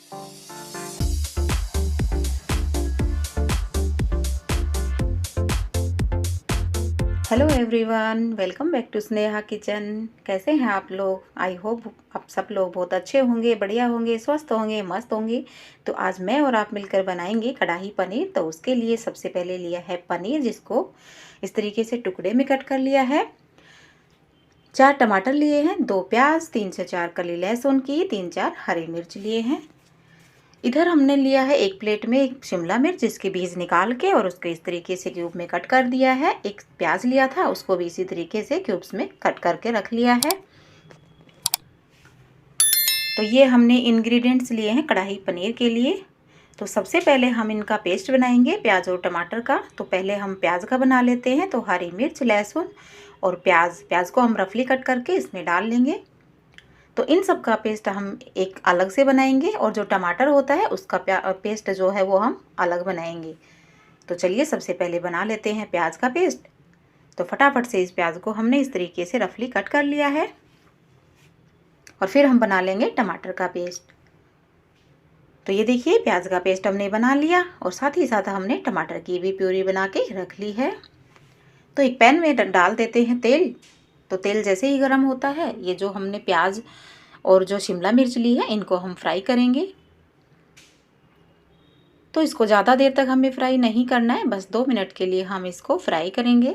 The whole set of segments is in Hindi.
Hello everyone, welcome back to Sneha kitchen. कैसे हैं आप लोग? आई होप आप सब लोग बहुत अच्छे होंगे, बढ़िया होंगे, स्वस्थ होंगे, मस्त होंगे। तो आज मैं और आप मिलकर बनाएंगे कढ़ाई पनीर। तो उसके लिए सबसे पहले लिया है पनीर, जिसको इस तरीके से टुकड़े में कट कर लिया है। 4 टमाटर लिए हैं, 2 प्याज, 3 से 4 कली लहसुन की, 3-4 हरी मिर्च लिए हैं। इधर हमने लिया है एक प्लेट में एक शिमला मिर्च, जिसके बीज निकाल के और उसको इस तरीके से क्यूब में कट कर दिया है। एक प्याज लिया था, उसको भी इसी तरीके से क्यूब्स में कट करके रख लिया है। तो ये हमने इंग्रेडिएंट्स लिए हैं कढ़ाई पनीर के लिए। तो सबसे पहले हम इनका पेस्ट बनाएंगे, प्याज और टमाटर का। तो पहले हम प्याज का बना लेते हैं। तो हरी मिर्च, लहसुन और प्याज को हम रफली कट करके इसमें डाल लेंगे। तो इन सब का पेस्ट हम एक अलग से बनाएंगे, और जो टमाटर होता है उसका पेस्ट जो है वो हम अलग बनाएंगे। तो चलिए सबसे पहले बना लेते हैं प्याज का पेस्ट। तो फटाफट से इस प्याज को हमने इस तरीके से रफली कट कर लिया है, और फिर हम बना लेंगे टमाटर का पेस्ट। तो ये देखिए, प्याज का पेस्ट हमने बना लिया, और साथ ही साथ हमने टमाटर की भी प्यूरी बना के रख ली है। तो एक पैन में डाल देते हैं तेल। तो तेल जैसे ही गर्म होता है, ये जो हमने प्याज और जो शिमला मिर्च ली है इनको हम फ्राई करेंगे। तो इसको ज़्यादा देर तक हमें फ्राई नहीं करना है, बस 2 मिनट के लिए हम इसको फ्राई करेंगे।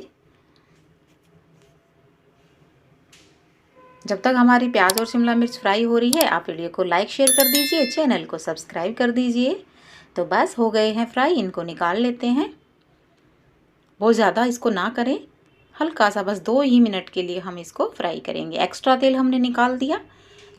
जब तक हमारी प्याज और शिमला मिर्च फ्राई हो रही है, आप वीडियो को लाइक शेयर कर दीजिए, चैनल को सब्सक्राइब कर दीजिए। तो बस हो गए हैं फ्राई, इनको निकाल लेते हैं। बहुत ज़्यादा इसको ना करें, हल्का सा, बस 2 ही मिनट के लिए हम इसको फ्राई करेंगे। एक्स्ट्रा तेल हमने निकाल दिया,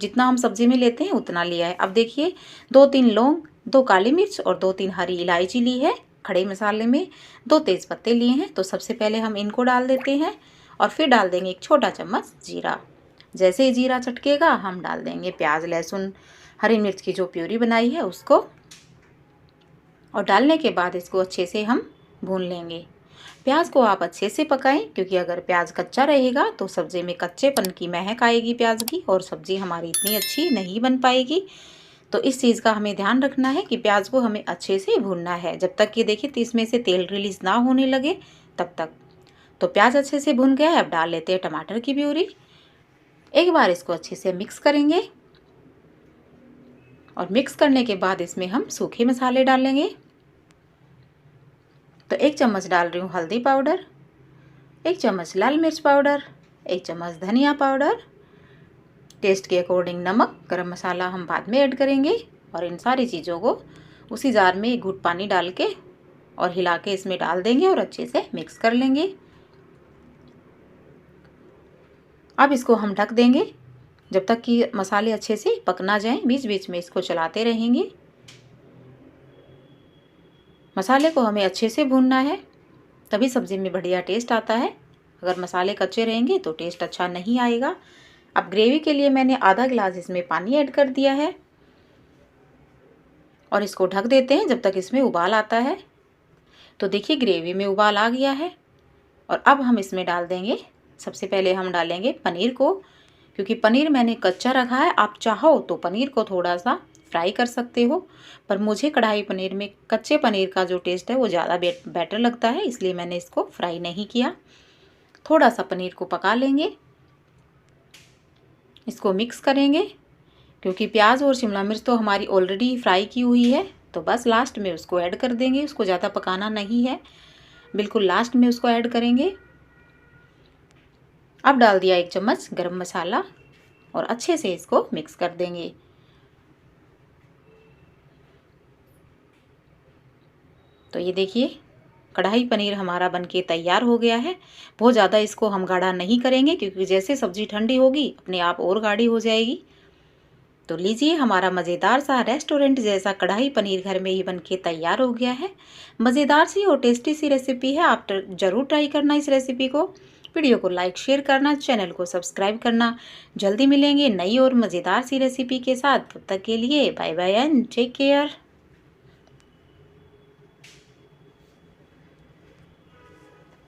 जितना हम सब्जी में लेते हैं उतना लिया है। अब देखिए, 2-3 लौंग, 2 काली मिर्च और 2-3 हरी इलायची ली है। खड़े मसाले में 2 तेज़ पत्ते लिए हैं। तो सबसे पहले हम इनको डाल देते हैं, और फिर डाल देंगे 1 छोटा चम्मच जीरा। जैसे ही जीरा चटकेगा, हम डाल देंगे प्याज, लहसुन, हरी मिर्च की जो प्यूरी बनाई है उसको, और डालने के बाद इसको अच्छे से हम भून लेंगे। प्याज को आप अच्छे से पकाएं, क्योंकि अगर प्याज कच्चा रहेगा तो सब्ज़ी में कच्चेपन की महक आएगी प्याज की, और सब्ज़ी हमारी इतनी अच्छी नहीं बन पाएगी। तो इस चीज़ का हमें ध्यान रखना है कि प्याज को हमें अच्छे से भूनना है, जब तक कि देखिए इसमें से तेल रिलीज़ ना होने लगे तब तक। तो प्याज अच्छे से भुन गया है। अब डाल लेते हैं टमाटर की प्यूरी। एक बार इसको अच्छे से मिक्स करेंगे, और मिक्स करने के बाद इसमें हम सूखे मसाले डालेंगे। तो 1 चम्मच डाल रही हूँ हल्दी पाउडर, 1 चम्मच लाल मिर्च पाउडर, 1 चम्मच धनिया पाउडर, टेस्ट के अकॉर्डिंग नमक, गरम मसाला हम बाद में ऐड करेंगे। और इन सारी चीज़ों को उसी जार में 1 घूंट पानी डाल के और हिला के इसमें डाल देंगे, और अच्छे से मिक्स कर लेंगे। अब इसको हम ढक देंगे जब तक कि मसाले अच्छे से पक ना जाएं। बीच बीच में इसको चलाते रहेंगे। मसाले को हमें अच्छे से भूनना है, तभी सब्ज़ी में बढ़िया टेस्ट आता है। अगर मसाले कच्चे रहेंगे तो टेस्ट अच्छा नहीं आएगा। अब ग्रेवी के लिए मैंने आधा गिलास इसमें पानी ऐड कर दिया है, और इसको ढक देते हैं जब तक इसमें उबाल आता है। तो देखिए, ग्रेवी में उबाल आ गया है, और अब हम इसमें डाल देंगे, सबसे पहले हम डालेंगे पनीर को। क्योंकि पनीर मैंने कच्चा रखा है, आप चाहो तो पनीर को थोड़ा सा फ्राई कर सकते हो, पर मुझे कढ़ाई पनीर में कच्चे पनीर का जो टेस्ट है वो ज़्यादा बेटर लगता है, इसलिए मैंने इसको फ्राई नहीं किया। थोड़ा सा पनीर को पका लेंगे, इसको मिक्स करेंगे, क्योंकि प्याज और शिमला मिर्च तो हमारी ऑलरेडी फ्राई की हुई है। तो बस लास्ट में उसको ऐड कर देंगे, उसको ज़्यादा पकाना नहीं है, बिल्कुल लास्ट में उसको ऐड करेंगे। अब डाल दिया 1 चम्मच गरम मसाला, और अच्छे से इसको मिक्स कर देंगे। तो ये देखिए, कढ़ाई पनीर हमारा बनके तैयार हो गया है। बहुत ज़्यादा इसको हम गाढ़ा नहीं करेंगे, क्योंकि जैसे सब्ज़ी ठंडी होगी अपने आप और गाढ़ी हो जाएगी। तो लीजिए, हमारा मज़ेदार सा रेस्टोरेंट जैसा कढ़ाई पनीर घर में ही बनके तैयार हो गया है। मज़ेदार सी और टेस्टी सी रेसिपी है, आप ज़रूर ट्राई करना इस रेसिपी को। वीडियो को लाइक शेयर करना, चैनल को सब्सक्राइब करना। जल्दी मिलेंगे नई और मज़ेदार सी रेसिपी के साथ। तब तक के लिए bye bye and take care.